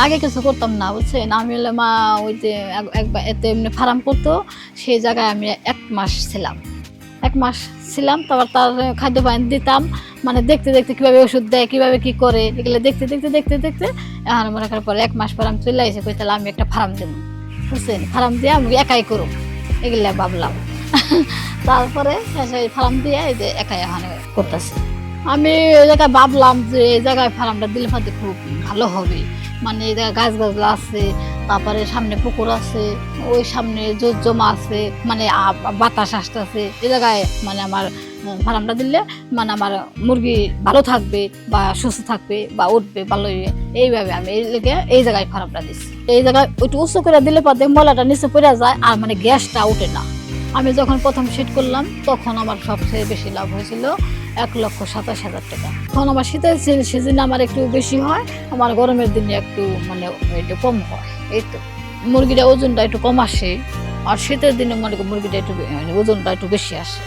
আগে কিছু করতাম না, বুঝছেন। আমি হলে মা ওই যে একবার এতে এমনি ফার্ম করতো, সেই জায়গায় আমি 1 মাস ছিলাম। 1 মাস ছিলাম, তারপর তার খাদ্য পানি দিতাম। মানে দেখতে দেখতে কীভাবে ওষুধ দেয়, কীভাবে কী করে, এগুলো দেখতে দেখতে দেখতে দেখতে এখন মনে করার পরে 1 মাস পর আমি চলে আসি, কই তাহলে আমি একটা ফার্ম দেবো, বুঝছেন। ফার্ম দিয়ে আমি একাই করুম, এগুলা ভাবলাম। তারপরে সেই ফার্ম দিয়ে এই যে একাই এখানে করতেছি। আমি ওই জায়গায় ভাবলাম যে এই জায়গায় ফার্মটা দিলে পাতে খুব ভালো হবে। মানে এই জায়গায় গাছ গাছলা আছে, তারপরে সামনে পুকুর আছে, ওই সামনে জোর জমা আছে, মানে বাতাস আসতেছে এই জায়গায়। মানে আমার ফার্মটা দিলে মানে আমার মুরগি ভালো থাকবে বা সুস্থ থাকবে বা উঠবে ভালো। এইভাবে আমি এই লেগে এই জায়গায় ফার্মটা দিচ্ছি। এই জায়গায় ওইটু উঁচু করে দিলে পাতে ময়লাটা নিচে পড়ে যায় আর মানে গ্যাসটা ওঠে না। আমি যখন প্রথম সেট করলাম তখন আমার সবচেয়ে বেশি লাভ হয়েছিল 1,27,000 টাকা। এখন আমার শীতের সিজনে আমার একটু বেশি হয়, আমার গরমের দিনে একটু মানে একটু কম হয়। এই তো মুরগিটা ওজনটা একটু কম আসে, আর শীতের দিনে মনে করি মুরগিটা একটু ওজনটা একটু বেশি আসে।